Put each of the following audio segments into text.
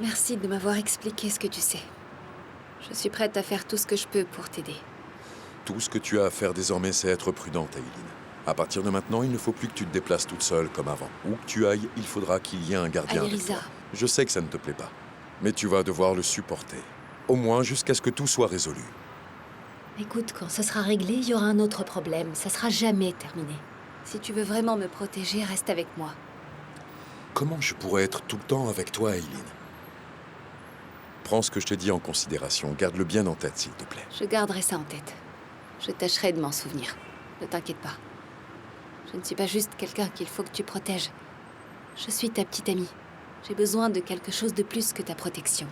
Merci de m'avoir expliqué ce que tu sais. Je suis prête à faire tout ce que je peux pour t'aider. Tout ce que tu as à faire désormais, c'est être prudente, Aileen. À partir de maintenant, il ne faut plus que tu te déplaces toute seule comme avant. Où que tu ailles, il faudra qu'il y ait un gardien avec Alirisa, toi. Je sais que ça ne te plaît pas, mais tu vas devoir le supporter. Au moins jusqu'à ce que tout soit résolu. écoute, quand ce sera réglé, il y aura un autre problème. Ça sera jamais terminé. Si tu veux vraiment me protéger, reste avec moi. Comment je pourrais être tout le temps avec toi, Aileen? Prends ce que je te dis en considération. Garde-le bien en tête, s'il te plaît. Je garderai ça en tête. Je tâcherai de m'en souvenir. Ne t'inquiète pas. Je ne suis pas juste quelqu'un qu'il faut que tu protèges. Je suis ta petite amie. J'ai besoin de quelque chose de plus que ta protection.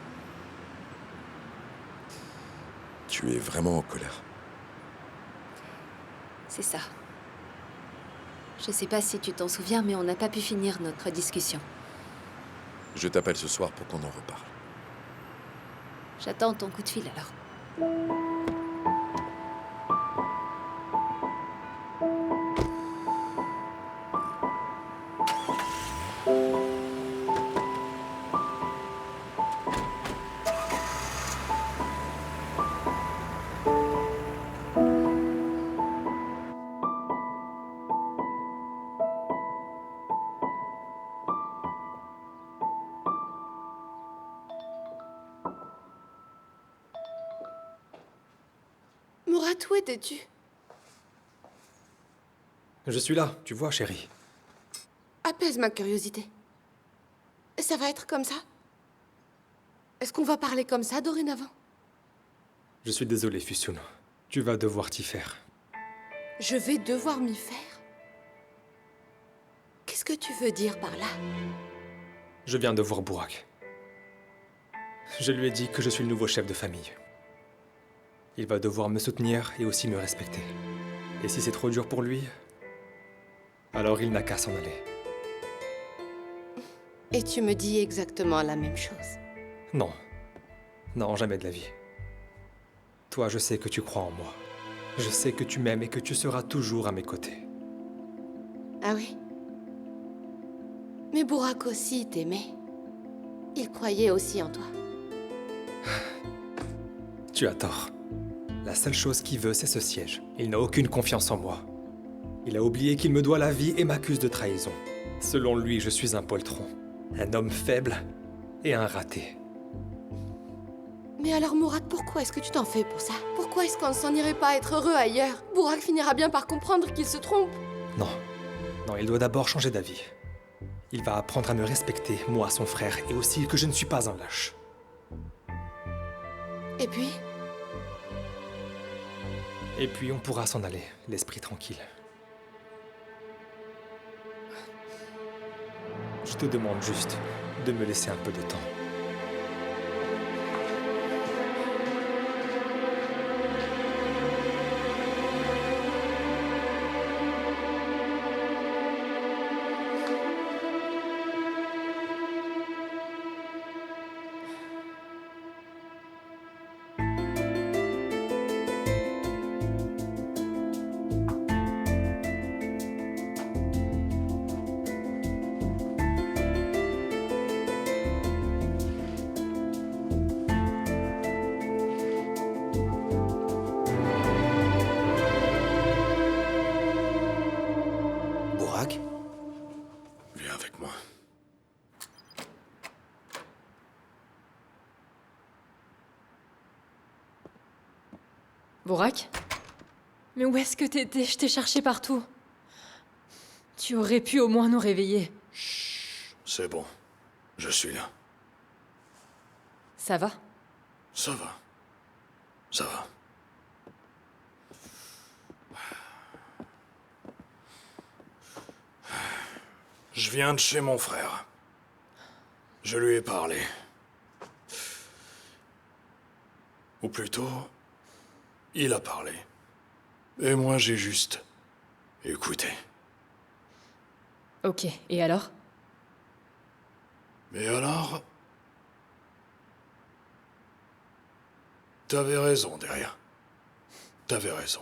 Tu es vraiment en colère. C'est ça. Je sais pas si tu t'en souviens, mais on n'a pas pu finir notre discussion. Je t'appelle ce soir pour qu'on en reparle. J'attends ton coup de fil alors. Murat, où étais-tu? Je suis là, tu vois, chérie. Apaise ma curiosité. Ça va être comme ça? Est-ce qu'on va parler comme ça dorénavant? Je suis désolé, Fusion. Tu vas devoir t'y faire. Je vais devoir m'y faire? Qu'est-ce que tu veux dire par là? Je viens de voir Burak. Je lui ai dit que je suis le nouveau chef de famille. Il va devoir me soutenir et aussi me respecter. Et si c'est trop dur pour lui, alors il n'a qu'à s'en aller. Et tu me dis exactement la même chose. Non. Non, jamais de la vie. Toi, je sais que tu crois en moi. Je sais que tu m'aimes et que tu seras toujours à mes côtés. Ah oui? Mais Burak aussi t'aimait. Il croyait aussi en toi. Tu as tort. La seule chose qu'il veut, c'est ce siège. Il n'a aucune confiance en moi. Il a oublié qu'il me doit la vie et m'accuse de trahison. Selon lui, je suis un poltron, un homme faible et un raté. Mais alors Murat, pourquoi est-ce que tu t'en fais pour ça? Pourquoi est-ce qu'on ne s'en irait pas être heureux ailleurs? Burak finira bien par comprendre qu'il se trompe. Non. Non, il doit d'abord changer d'avis. Il va apprendre à me respecter, moi, son frère, et aussi que je ne suis pas un lâche. Et puis? Et puis on pourra s'en aller, l'esprit tranquille. Je te demande juste de me laisser un peu de temps. Burak? Viens avec moi. Burak? Mais où est-ce que t'étais? Je t'ai cherché partout. Tu aurais pu au moins nous réveiller. C'est bon. Je suis là. Ça va? Ça va. Ça va. Je viens de chez mon frère. Je lui ai parlé. Ou plutôt, il a parlé. Et moi, j'ai juste écouté. Ok, et alors? Mais alors... T'avais raison, derrière. T'avais raison.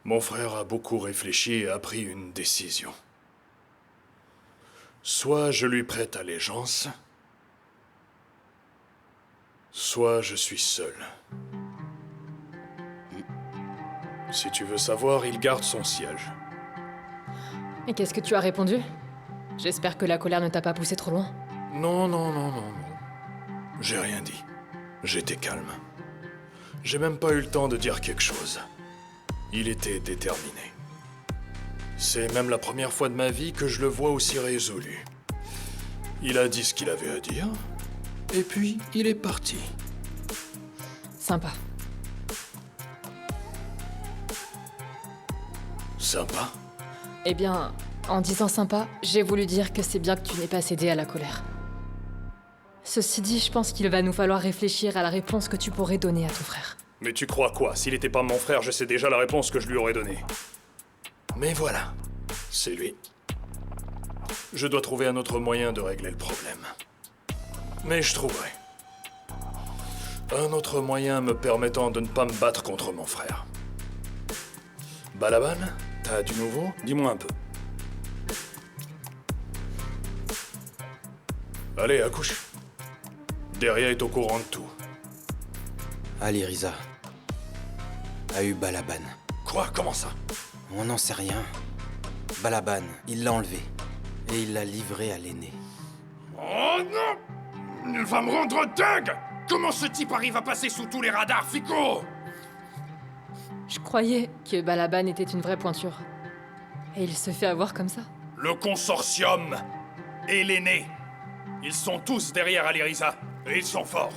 Mon frère a beaucoup réfléchi et a pris une décision. Soit je lui prête allégeance, soit je suis seul. Si tu veux savoir, il garde son siège. Et qu'est-ce que tu as répondu? J'espère que la colère ne t'a pas poussé trop loin. Non, non, non, non, non. J'ai rien dit. J'étais calme. J'ai même pas eu le temps de dire quelque chose. Il était déterminé. C'est même la première fois de ma vie que je le vois aussi résolu. Il a dit ce qu'il avait à dire, et puis il est parti. Sympa. Sympa? Eh bien, en disant sympa, j'ai voulu dire que c'est bien que tu n'aies pas cédé à la colère. Ceci dit, je pense qu'il va nous falloir réfléchir à la réponse que tu pourrais donner à ton frère. Mais tu crois quoi? S'il était pas mon frère, je sais déjà la réponse que je lui aurais donnée. Mais voilà, c'est lui. Je dois trouver un autre moyen de régler le problème. Mais je trouverai. Un autre moyen me permettant de ne pas me battre contre mon frère. Balaban, t'as du nouveau? Dis-moi un peu. Allez, accouche. Deria est au courant de tout. Ali Riza a eu Balaban. Quoi? Comment ça? On n'en sait rien. Balaban, il l'a enlevé. Et il l'a livré à l'aîné. Oh non! Il va me rendre dingue! Comment ce type arrive à passer sous tous les radars, Fico? Je croyais que Balaban était une vraie pointure. Et il se fait avoir comme ça. Le consortium et l'aîné. Ils sont tous derrière Ali Riza. Et ils sont forts.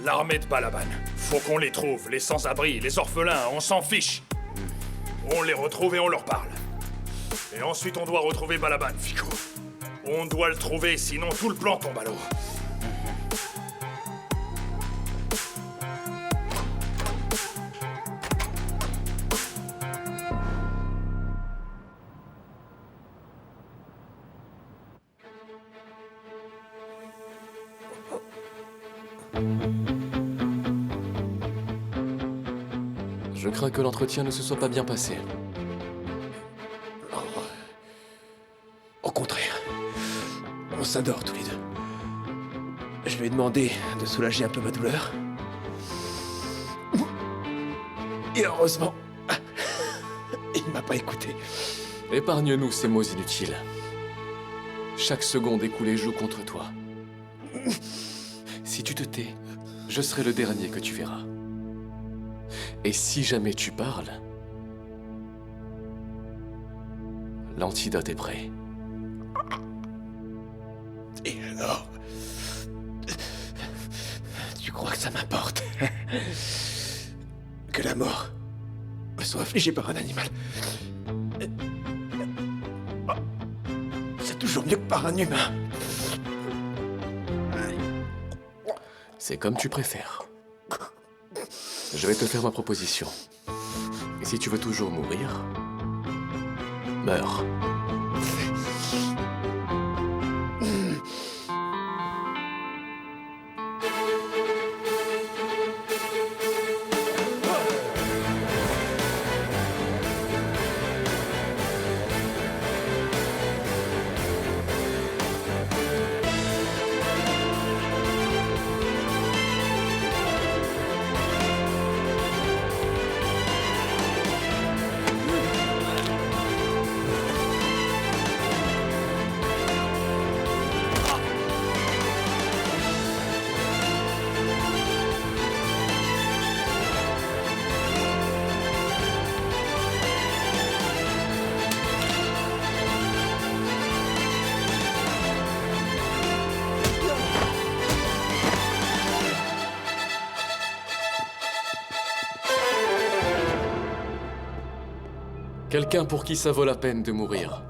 L'armée de Balaban. Faut qu'on les trouve, les sans-abri, les orphelins, on s'en fiche. On les retrouve et on leur parle. Et ensuite on doit retrouver Balaban, Fico. On doit le trouver, sinon tout le plan tombe à l'eau. Je crains que l'entretien ne se soit pas bien passé. Au contraire, on s'adore tous les deux. Je lui ai demandé de soulager un peu ma douleur. Et heureusement, il m'a pas écouté. Épargne-nous ces mots inutiles. Chaque seconde écoulée joue contre toi. Si tu te tais, je serai le dernier que tu verras. Et si jamais tu parles, l'antidote est prêt. Et alors, tu crois que ça m'importe que la mort me soit affligée par un animal? C'est toujours mieux que par un humain. C'est comme tu préfères. Je vais te faire ma proposition. Et si tu veux toujours mourir, meurs. Quelqu'un pour qui ça vaut la peine de mourir.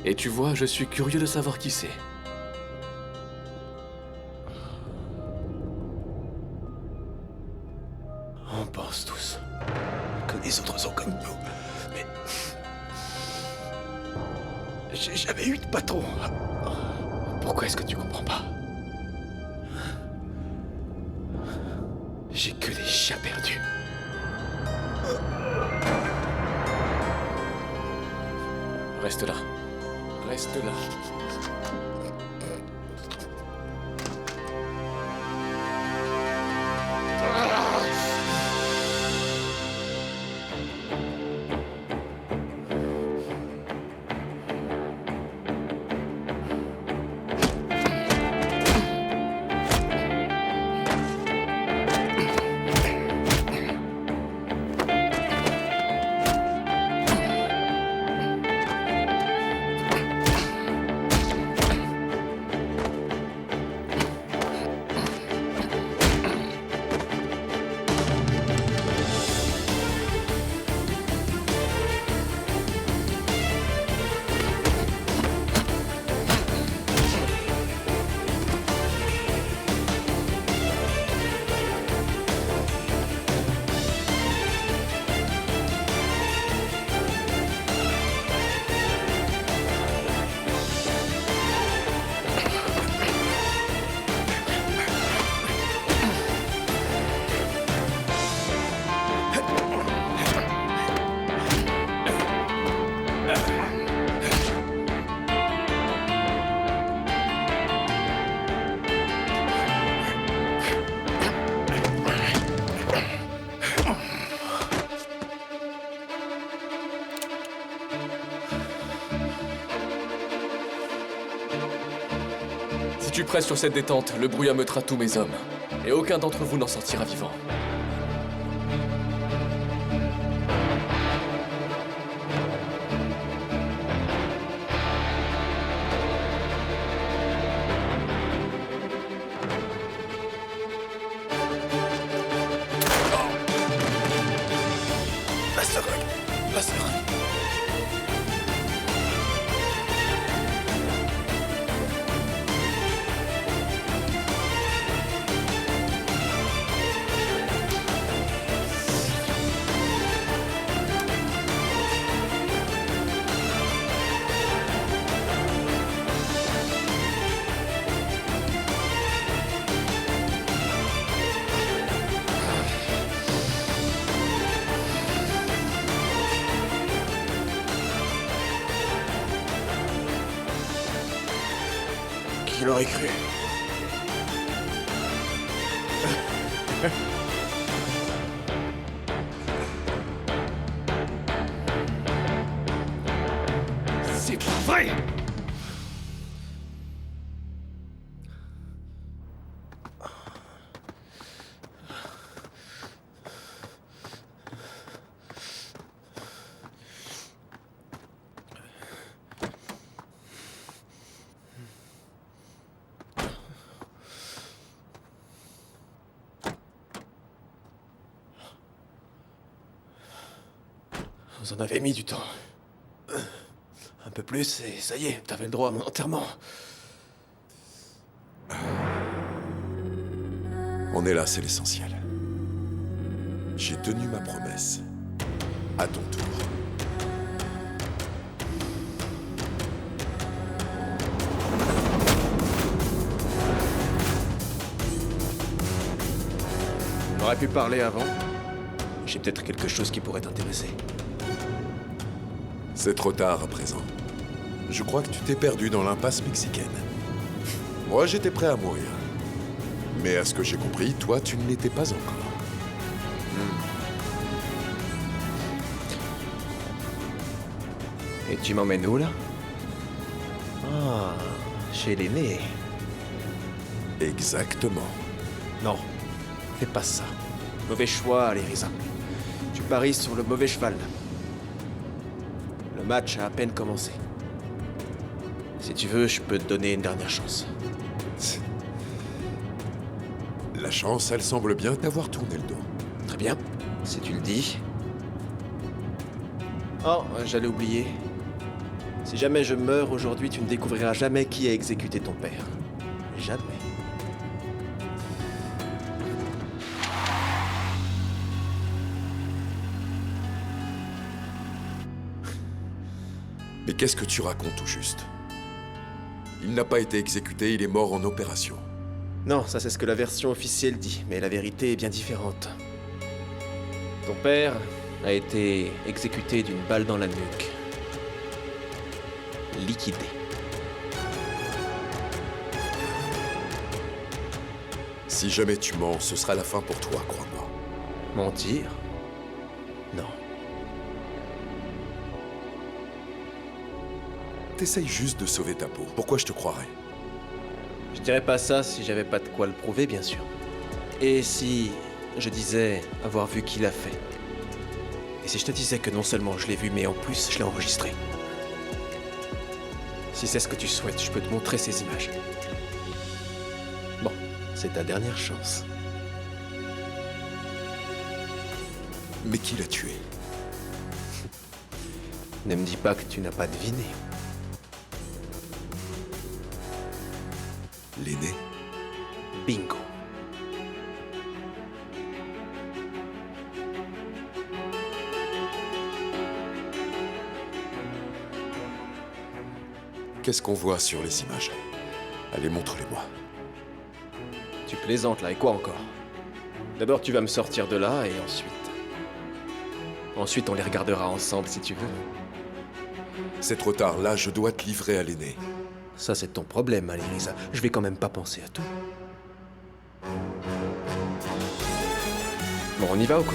Et tu vois, je suis curieux de savoir qui c'est. On pense tous que les autres sont comme nous, mais j'ai jamais eu de patron. Pourquoi est-ce que tu comprends pas? J'ai que des chiens perdus. Reste là. Reste là. tu presses sur cette détente, le bruit ameutera tous mes hommes. Et aucun d'entre vous n'en sortira vivant. Qui l'aurait cru? C'est pas vrai! Vous en avez mis du temps. Un peu plus et ça y est, t'avais le droit à mon enterrement. On est là, c'est l'essentiel. J'ai tenu ma promesse. À ton tour. On aurait pu parler avant. J'ai peut-être quelque chose qui pourrait t'intéresser. C'est trop tard à présent. Je crois que tu t'es perdu dans l'impasse mexicaine. Moi, j'étais prêt à mourir. Mais à ce que j'ai compris, toi, tu ne l'étais pas encore. Et tu m'emmènes où, là? Ah, chez l'aîné. Exactement. Non, fais pas ça. Mauvais choix, Alirisa. Tu paries sur le mauvais cheval. Le match a à peine commencé. Si tu veux, je peux te donner une dernière chance. La chance, elle semble bien t'avoir tourné le dos. Très bien, si tu le dis. Oh, j'allais oublier. Si jamais je meurs aujourd'hui, tu ne découvriras jamais qui a exécuté ton père. Jamais. Mais qu'est-ce que tu racontes au juste? Il n'a pas été exécuté, il est mort en opération. Non, ça c'est ce que la version officielle dit, mais la vérité est bien différente. Ton père a été exécuté d'une balle dans la nuque. Liquidé. Si jamais tu mens, ce sera la fin pour toi, crois-moi. Mentir? Non. T'essayes juste de sauver ta peau. Pourquoi je te croirais? Je dirais pas ça si j'avais pas de quoi le prouver, bien sûr. Et si je disais avoir vu qui l'a fait? Et si je te disais que non seulement je l'ai vu, mais en plus je l'ai enregistré? Si c'est ce que tu souhaites, je peux te montrer ces images. Bon, c'est ta dernière chance. Mais qui l'a tué? Ne me dis pas que tu n'as pas deviné. L'aîné? Bingo. Qu'est-ce qu'on voit sur les images? Allez, montre-les-moi. Tu plaisantes là, et quoi encore? D'abord tu vas me sortir de là, et ensuite... Ensuite on les regardera ensemble si tu veux. C'est trop tard, là, je dois te livrer à l'aîné. Ça c'est ton problème, Alirisa. Je vais quand même pas penser à tout. Bon, on y va ou quoi?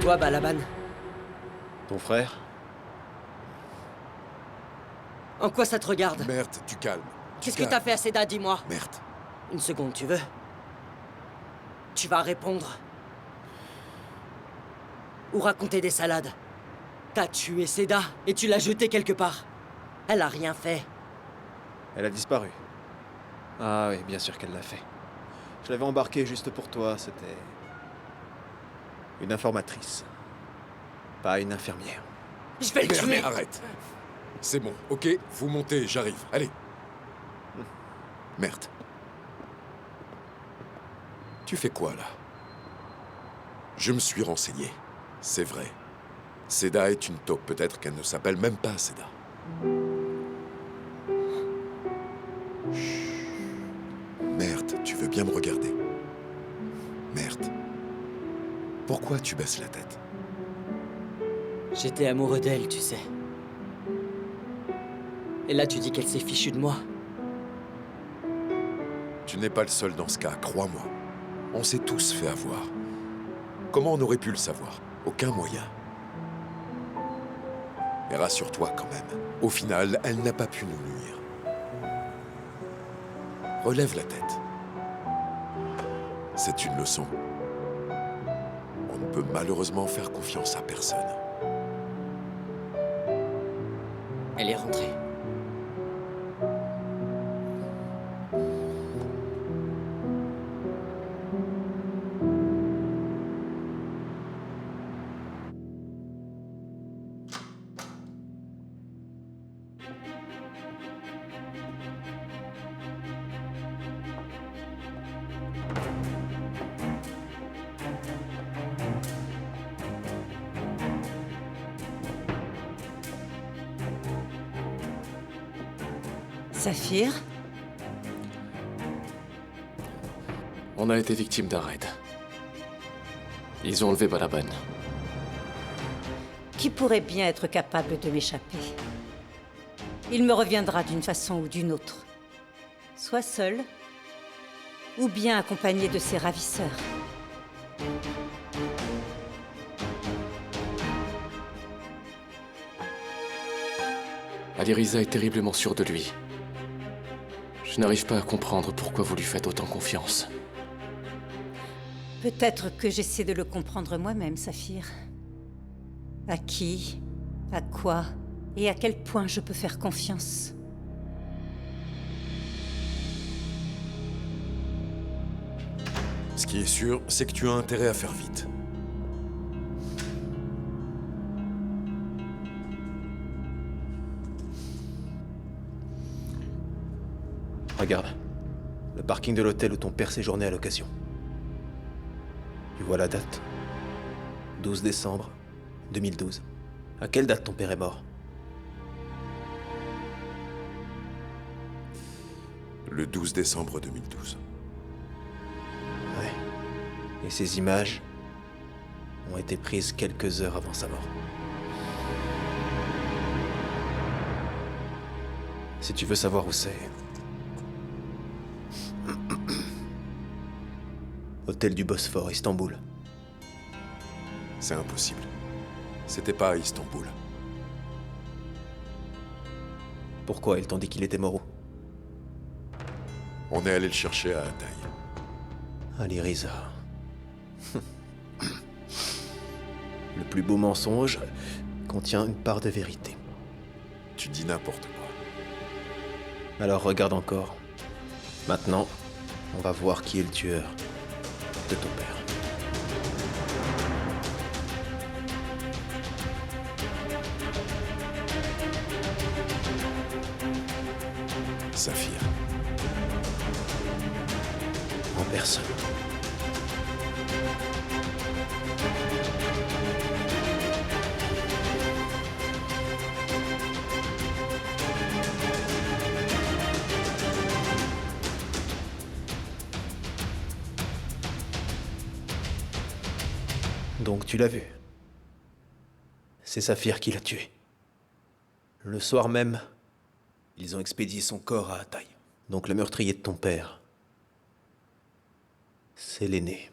toi, Balaban? Ton frère? En quoi ça te regarde? Merde, tu calmes. Qu'est-ce que t'as fait à Seda, dis-moi? Merde. Une seconde, tu veux? Tu vas répondre. Ou raconter des salades. T'as tué Seda et tu l'as jetée quelque part. Elle a rien fait. Elle a disparu. Ah oui, bien sûr qu'elle l'a fait. Je l'avais embarquée juste pour toi, c'était... une informatrice. Pas une infirmière. Je vais le Merde, tuer! arrête. C'est bon, ok, vous montez, j'arrive. Allez. Merde. Tu fais quoi, là? Je me suis renseigné. C'est vrai. Seda est une taupe. Peut-être qu'elle ne s'appelle même pas Seda. Chut. Merde, tu veux bien me regarder? Merde. Pourquoi tu baisses la tête? J'étais amoureux d'elle, tu sais. Et là, tu dis qu'elle s'est fichue de moi. Tu n'es pas le seul dans ce cas, crois-moi. On s'est tous fait avoir. Comment on aurait pu le savoir? Aucun moyen. Et rassure-toi quand même. Au final, elle n'a pas pu nous nuire. Relève la tête. C'est une leçon. On ne peut malheureusement faire confiance à personne. Elle est rentrée. Saphir? On a été victime d'un raid. Ils ont enlevé Balaban. Qui pourrait bien être capable de m'échapper? Il me reviendra d'une façon ou d'une autre. Soit seul, ou bien accompagné de ses ravisseurs. Aliriza est terriblement sûre de lui. Je n'arrive pas à comprendre pourquoi vous lui faites autant confiance. Peut-être que j'essaie de le comprendre moi-même, Saphir. À qui, à quoi, et à quel point je peux faire confiance. Ce qui est sûr, c'est que tu as intérêt à faire vite. Regarde. Le parking de l'hôtel où ton père séjournait à l'occasion. Tu vois la date? 12 décembre 2012. À quelle date ton père est mort? Le 12 décembre 2012. Ouais. Et ces images ont été prises quelques heures avant sa mort. Si tu veux savoir où c'est... Hôtel du Bosphore, Istanbul. C'est impossible. C'était pas à Istanbul. Pourquoi ils t'ont dit qu'il était mort où? On est allé le chercher à Hatay. Aliriza. Le plus beau mensonge contient une part de vérité. Tu dis n'importe quoi. Alors regarde encore. Maintenant, on va voir qui est le tueur de ton père. Saphir. En personne. Donc tu l'as vu. C'est Saphir qui l'a tué. Le soir même, ils ont expédié son corps à Hatay. Donc le meurtrier de ton père, c'est l'aîné.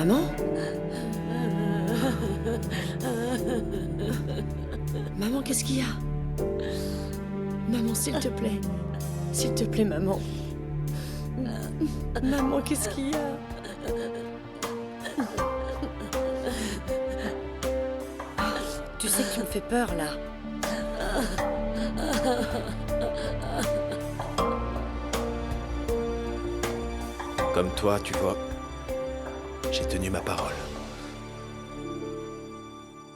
Maman? Maman, qu'est-ce qu'il y a? Maman, s'il te plaît. S'il te plaît, maman. Maman, qu'est-ce qu'il y a? Tu sais que tu me fais peur, là. Comme toi, tu vois, j'ai tenu ma parole.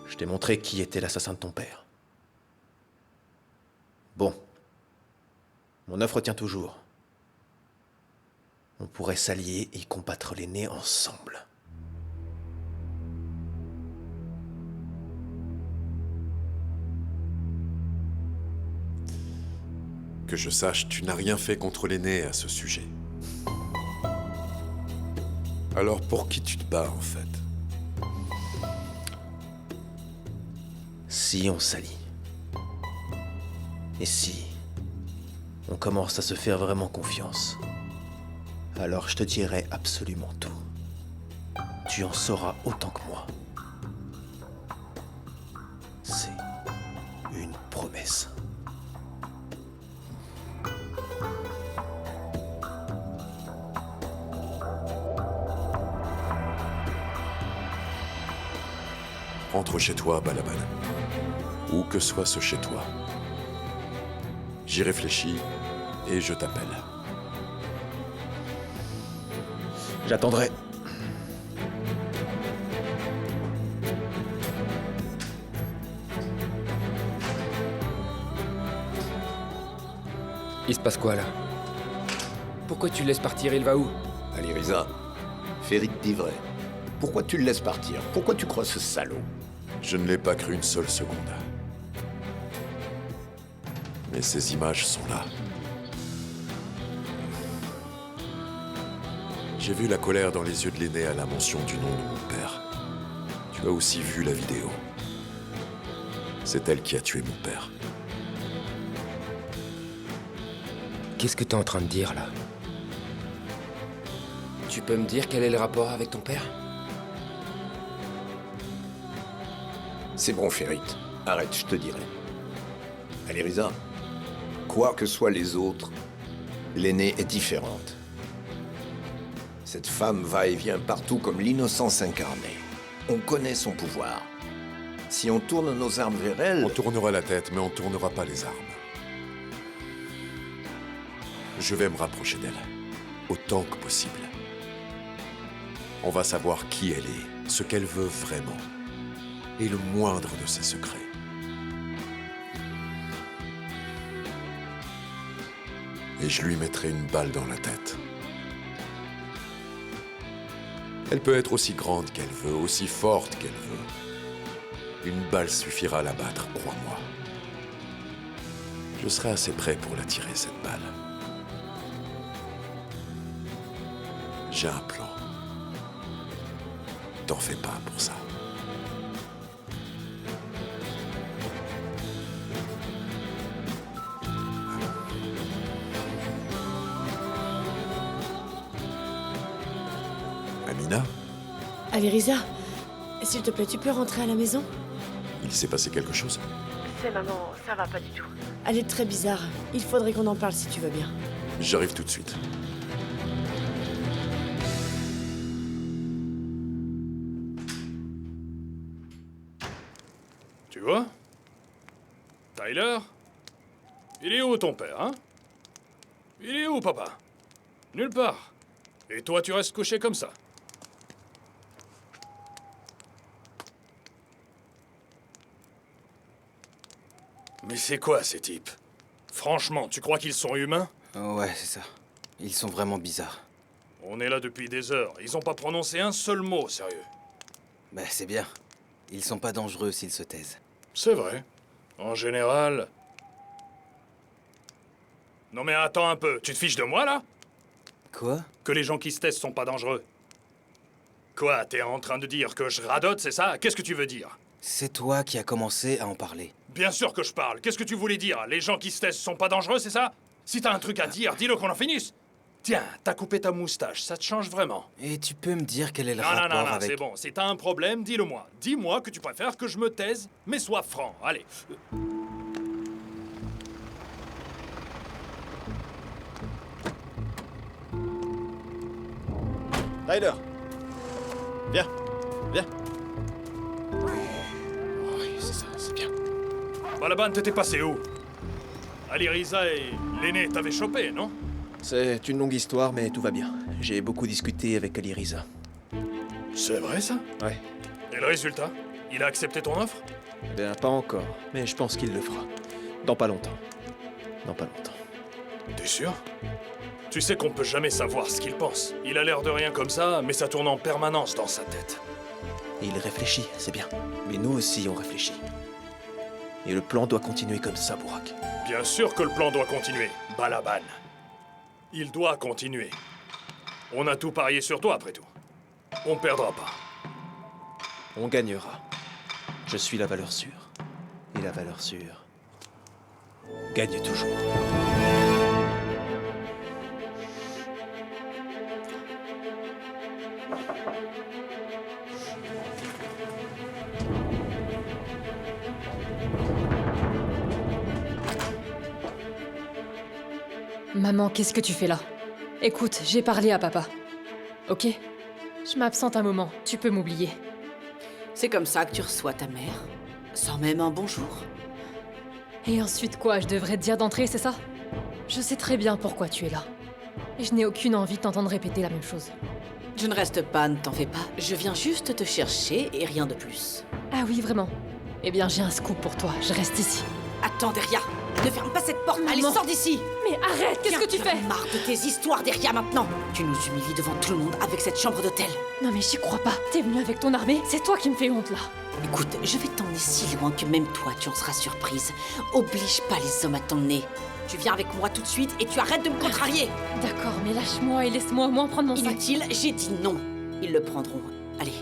Je t'ai montré qui était l'assassin de ton père. Bon. Mon offre tient toujours. On pourrait s'allier et combattre l'aîné ensemble. Que je sache, tu n'as rien fait contre l'aîné à ce sujet. Alors pour qui tu te bats, en fait? Si on s'allie. Et si on commence à se faire vraiment confiance, alors je te dirai absolument tout. Tu en sauras autant que moi. C'est une promesse. Rentre chez toi, Balaban. Où que soit ce chez toi. J'y réfléchis et je t'appelle. J'attendrai. Il se passe quoi, là? Pourquoi tu le laisses partir? Il va où? Allez, Risa. Férit dit vrai. Pourquoi tu le laisses partir? Pourquoi tu crois ce salaud? Je ne l'ai pas cru une seule seconde. Mais ces images sont là. J'ai vu la colère dans les yeux de l'aîné à la mention du nom de mon père. Tu as aussi vu la vidéo. C'est elle qui a tué mon père. Qu'est-ce que t'es en train de dire, là? Tu peux me dire quel est le rapport avec ton père? C'est bon, Férit. Arrête, je te dirai. Allez, Risa. Quoi que soient les autres, l'aînée est différente. Cette femme va et vient partout comme l'innocence incarnée. On connaît son pouvoir. Si on tourne nos armes vers elle... On tournera la tête, mais on ne tournera pas les armes. Je vais me rapprocher d'elle, autant que possible. On va savoir qui elle est, ce qu'elle veut vraiment, et le moindre de ses secrets. Et je lui mettrai une balle dans la tête. Elle peut être aussi grande qu'elle veut, aussi forte qu'elle veut. Une balle suffira à la battre, crois-moi. Je serai assez prêt pour la tirer, cette balle. J'ai un plan. T'en fais pas pour ça. Amina? Allez, Risa, s'il te plaît, tu peux rentrer à la maison? Il s'est passé quelque chose? C'est maman, ça va pas du tout. Elle est très bizarre. Il faudrait qu'on en parle si tu veux bien. J'arrive tout de suite. Tu vois? Tyler? Il est où ton père, hein? Il est où, papa? Nulle part. Et toi, tu restes couché comme ça. Mais c'est quoi, ces types? Franchement, tu crois qu'ils sont humains? Ouais, c'est ça. Ils sont vraiment bizarres. On est là depuis des heures. Ils ont pas prononcé un seul mot, sérieux. Bah, c'est bien. Ils sont pas dangereux s'ils se taisent. C'est vrai. En général... Non mais attends un peu, tu te fiches de moi, là? Quoi? Que les gens qui se taisent sont pas dangereux. Quoi, t'es en train de dire que je radote, c'est ça? Qu'est-ce que tu veux dire? C'est toi qui as commencé à en parler. Bien sûr que je parle. Qu'est-ce que tu voulais dire? Les gens qui se taisent sont pas dangereux, c'est ça? Si t'as un truc à dire, dis-le qu'on en finisse. Tiens, t'as coupé ta moustache, ça te change vraiment. Et tu peux me dire quel est le Non, rapport non, non, non, avec... c'est bon. Si t'as un problème, dis-le-moi. Dis-moi que tu préfères que je me taise, mais sois franc. Allez. Ryder, viens, viens. Oui, c'est ça, c'est bien. Balaban, t'étais passé où? Aliriza et l'aîné t'avaient chopé, non? C'est une longue histoire, mais tout va bien. J'ai beaucoup discuté avec Aliriza. C'est vrai, ça? Ouais. Et le résultat? Il a accepté ton offre? Ben, pas encore, mais je pense qu'il le fera. Dans pas longtemps. Dans pas longtemps. T'es sûr? Tu sais qu'on peut jamais savoir ce qu'il pense. Il a l'air de rien comme ça, mais ça tourne en permanence dans sa tête. Et il réfléchit, c'est bien. Mais nous aussi, on réfléchit. Et le plan doit continuer comme ça, Burak. Bien sûr que le plan doit continuer, Balaban. Il doit continuer. On a tout parié sur toi, après tout. On perdra pas. On gagnera. Je suis la valeur sûre. Et la valeur sûre gagne toujours. Maman, qu'est-ce que tu fais là? Écoute, j'ai parlé à papa. Ok? Je m'absente un moment, tu peux m'oublier. C'est comme ça que tu reçois ta mère? Sans même un bonjour? Et ensuite quoi, je devrais te dire d'entrer, c'est ça? Je sais très bien pourquoi tu es là. Et je n'ai aucune envie de t'entendre répéter la même chose. Je ne reste pas, ne t'en fais pas. Je viens juste te chercher et rien de plus. Ah oui, vraiment? Eh bien, j'ai un scoop pour toi, je reste ici. Attends, Deria! Ne ferme pas cette porte! Allez, Maman. sors d'ici! Mais arrête, qu'est-ce que tu fais? J'en ai marre de tes histoires, Deria, maintenant! Tu nous humilies devant tout le monde avec cette chambre d'hôtel. Non mais j'y crois pas, t'es venu avec ton armée, c'est toi qui me fais honte là. Écoute, je vais t'emmener si loin que même toi tu en seras surprise. Oblige pas les hommes à t'emmener. Tu viens avec moi tout de suite et tu arrêtes de me contrarier! D'accord, mais lâche-moi et laisse-moi au moins prendre mon sac. Inutile, j'ai dit non. Ils le prendront. Allez,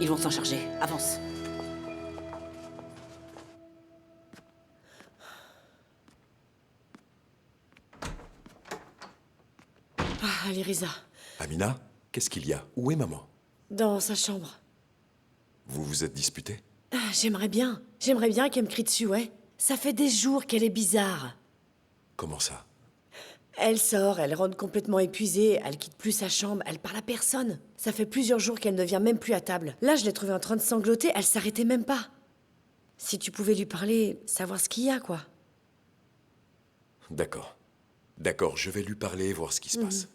ils vont s'en charger. Avance. Ah, Aliriza, Amina, qu'est-ce qu'il y a? Où est maman? dans sa chambre. Vous vous êtes disputés? Ah, j'aimerais bien qu'elle me crie dessus, ouais. Ça fait des jours qu'elle est bizarre. Comment ça? Elle sort, elle rentre complètement épuisée, elle quitte plus sa chambre, elle parle à personne. Ça fait plusieurs jours qu'elle ne vient même plus à table. Là, je l'ai trouvée en train de sangloter, elle s'arrêtait même pas. Si tu pouvais lui parler, savoir ce qu'il y a, quoi. D'accord. D'accord, je vais lui parler, voir ce qui se passe.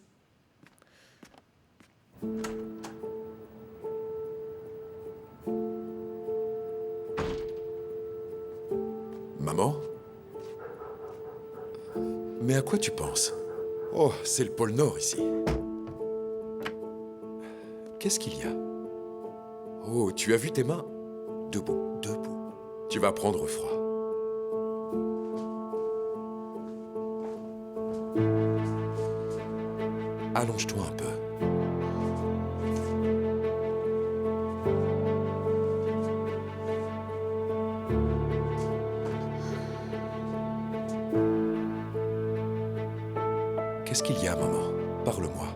Maman? Mais à quoi tu penses? Oh, c'est le pôle Nord ici. Qu'est-ce qu'il y a? Oh, tu as vu tes mains? Debout, debout. Tu vas prendre froid. Allonge-toi un peu. Qu'est-ce qu'il y a, maman? Parle-moi.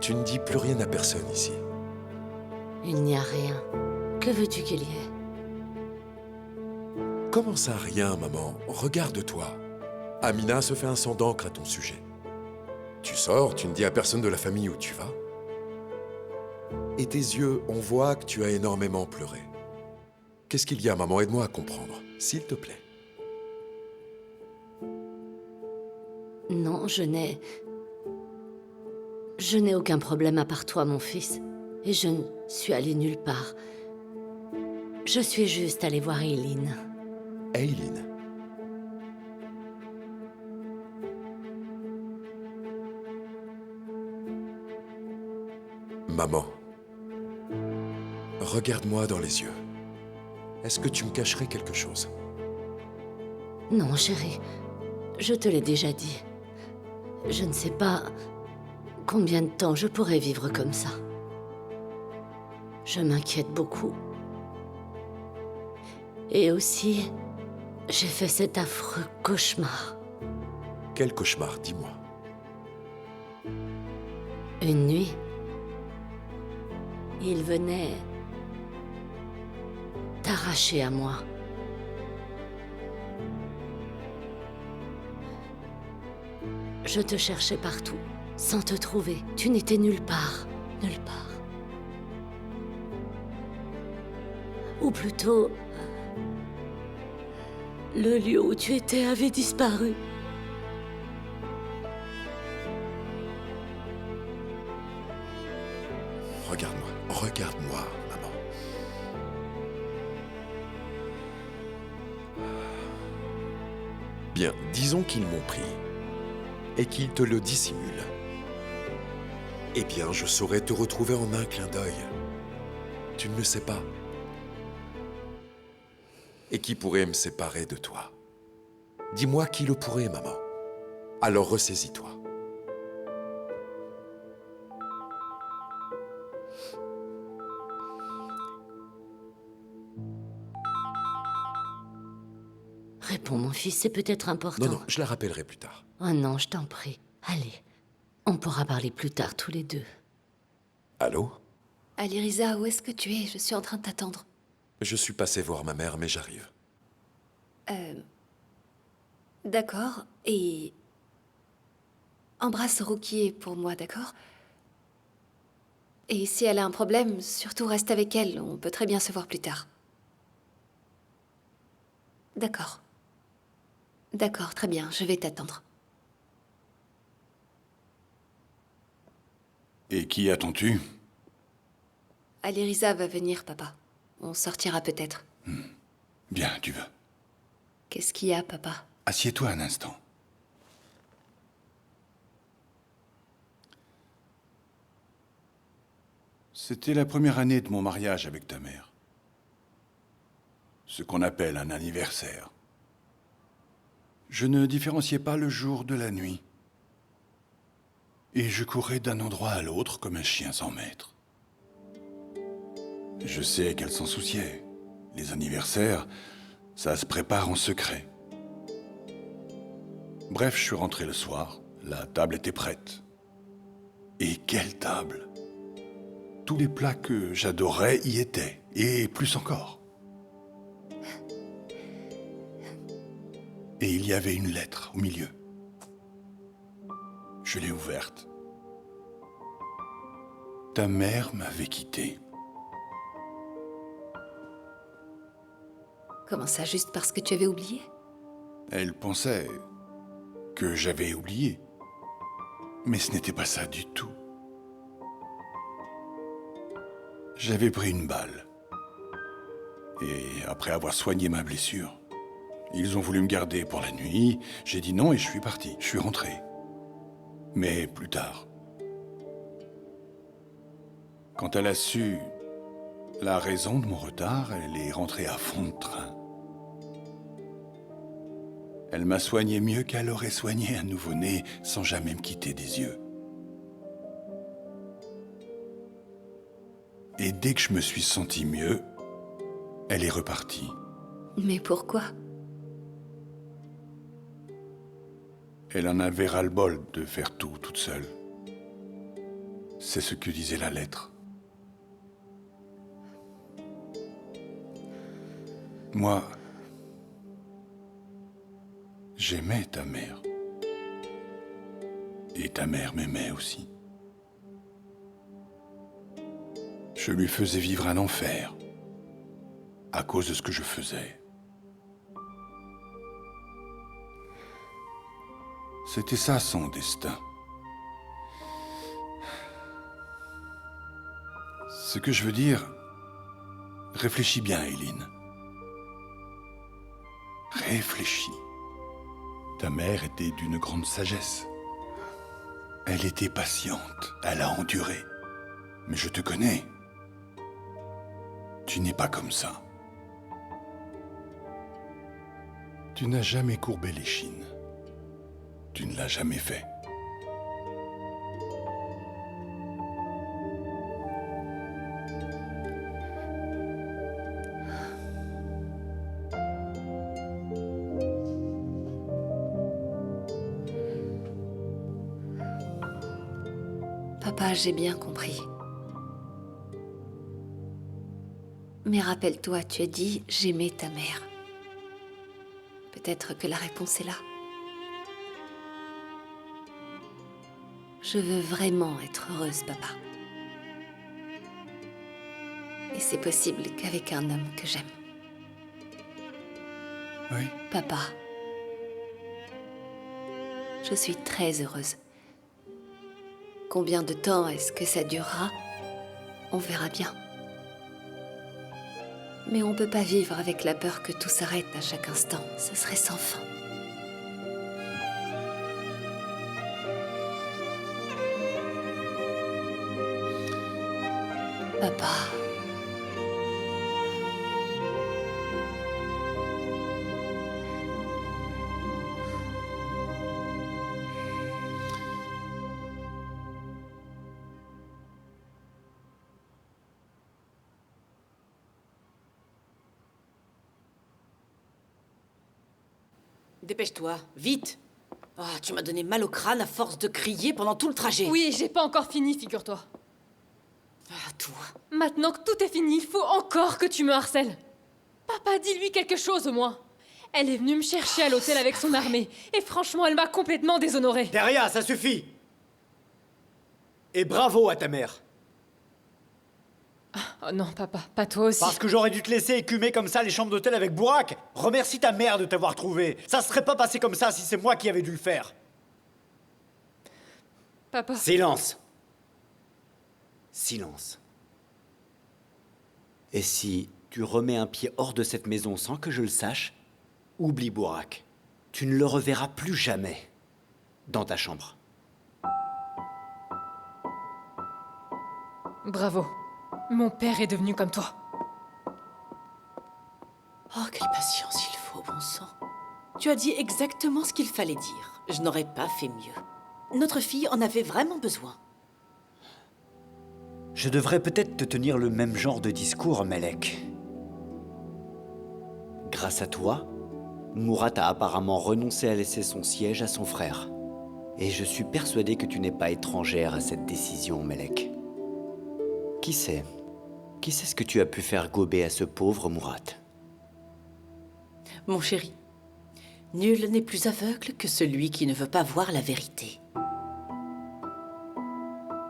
Tu ne dis plus rien à personne ici. Il n'y a rien. Que veux-tu qu'il y ait? Comment ça, rien, maman? Regarde-toi. Amina se fait un sang d'encre à ton sujet. Tu sors, tu ne dis à personne de la famille où tu vas. Et tes yeux, on voit que tu as énormément pleuré. Qu'est-ce qu'il y a, maman? Aide-moi à comprendre, s'il te plaît. Non, je n'ai aucun problème à part toi, mon fils. Et je ne suis allée nulle part. Je suis juste allée voir Eileen. Eileen? Maman, regarde-moi dans les yeux. Est-ce que tu me cacherais quelque chose? Non, chérie. Je te l'ai déjà dit. Je ne sais pas combien de temps je pourrais vivre comme ça. Je m'inquiète beaucoup. Et aussi, j'ai fait cet affreux cauchemar. Quel cauchemar, dis-moi. Une nuit, il venait t'arracher à moi. Je te cherchais partout, sans te trouver. Tu n'étais nulle part, nulle part. Ou plutôt, le lieu où tu étais avait disparu. Regarde-moi, maman. Bien, disons qu'ils m'ont pris et qu'ils te le dissimulent. Eh bien, je saurais te retrouver en un clin d'œil. Tu ne le sais pas. Et qui pourrait me séparer de toi? Dis-moi qui le pourrait, maman. Alors ressaisis-toi. Réponds, mon fils, c'est peut-être important. Non, je la rappellerai plus tard. Oh non, je t'en prie. Allez, on pourra parler plus tard, tous les deux. Allô? Aliriza, où est-ce que tu es? Je suis en train de t'attendre. Je suis passé voir ma mère, mais j'arrive. D'accord, et... Embrasse Ruki pour moi, d'accord? Et si elle a un problème, surtout reste avec elle, on peut très bien se voir plus tard. D'accord. D'accord, très bien, je vais t'attendre. Et qui attends-tu? Aliriza va venir, papa. On sortira peut-être. Bien, tu veux. Qu'est-ce qu'il y a, papa? Assieds-toi un instant. C'était la première année de mon mariage avec ta mère. Ce qu'on appelle un anniversaire. Je ne différenciais pas le jour de la nuit. Et je courais d'un endroit à l'autre comme un chien sans maître. Je sais qu'elle s'en souciait. Les anniversaires, ça se prépare en secret. Bref, je suis rentré le soir. La table était prête. Et quelle table! Tous les plats que j'adorais y étaient, et plus encore. Et il y avait une lettre au milieu. Je l'ai ouverte. Ta mère m'avait quitté. Comment ça, juste parce que tu avais oublié? Elle pensait que j'avais oublié. Mais ce n'était pas ça du tout. J'avais pris une balle. Et après avoir soigné ma blessure, ils ont voulu me garder pour la nuit. J'ai dit non et je suis parti. Je suis rentré. Mais plus tard. Quand elle a su la raison de mon retard, elle est rentrée à fond de train. Elle m'a soigné mieux qu'elle aurait soigné un nouveau-né sans jamais me quitter des yeux. Et dès que je me suis senti mieux, elle est repartie. Mais pourquoi? Elle en avait ras-le-bol de faire tout toute seule. C'est ce que disait la lettre. Moi, j'aimais ta mère. Et ta mère m'aimait aussi. Je lui faisais vivre un enfer à cause de ce que je faisais. C'était ça son destin. Ce que je veux dire, réfléchis bien, Eileen. Réfléchis. Ta mère était d'une grande sagesse. Elle était patiente, elle a enduré. Mais je te connais. Tu n'es pas comme ça. Tu n'as jamais courbé l'échine. Tu ne l'as jamais fait. Papa, j'ai bien compris. Mais rappelle-toi, tu as dit « j'aimais ta mère ». Peut-être que la réponse est là. Je veux vraiment être heureuse, papa. Et c'est possible qu'avec un homme que j'aime. Oui. Papa, je suis très heureuse. Combien de temps est-ce que ça durera? On verra bien. Mais on peut pas vivre avec la peur que tout s'arrête à chaque instant. Ce serait sans fin. Papa. Dépêche-toi, vite. Ah, tu m'as donné mal au crâne à force de crier pendant tout le trajet. Oui, j'ai pas encore fini, figure-toi. Ah, toi. Maintenant que tout est fini, il faut encore que tu me harcèles. Papa, dis-lui quelque chose au moins. Elle est venue me chercher à l'hôtel avec son armée. Et franchement, elle m'a complètement déshonorée. Derrière, ça suffit. Et bravo à ta mère. Oh non, papa, pas toi aussi. Parce que j'aurais dû te laisser écumer comme ça les chambres d'hôtel avec Bourak. Remercie ta mère de t'avoir trouvé. Ça serait pas passé comme ça si c'est moi qui avais dû le faire. Papa. Silence. Silence. Et si tu remets un pied hors de cette maison sans que je le sache, oublie Bourak. Tu ne le reverras plus jamais dans ta chambre. Bravo. Mon père est devenu comme toi. Oh, quelle patience il faut, bon sang. Tu as dit exactement ce qu'il fallait dire. Je n'aurais pas fait mieux. Notre fille en avait vraiment besoin. Je devrais peut-être te tenir le même genre de discours, Melek. Grâce à toi, Murat a apparemment renoncé à laisser son siège à son frère. Et je suis persuadé que tu n'es pas étrangère à cette décision, Melek. Qui sait ce que tu as pu faire gober à ce pauvre Murat? Mon chéri, nul n'est plus aveugle que celui qui ne veut pas voir la vérité.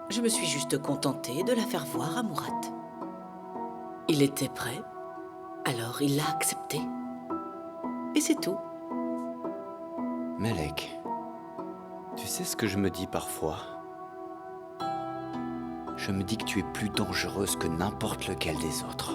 Je me suis juste contentée de la faire voir à Murat. Il était prêt, alors il l'a accepté. Et c'est tout. Melek, tu sais ce que je me dis parfois? Je me dis que tu es plus dangereuse que n'importe lequel des autres.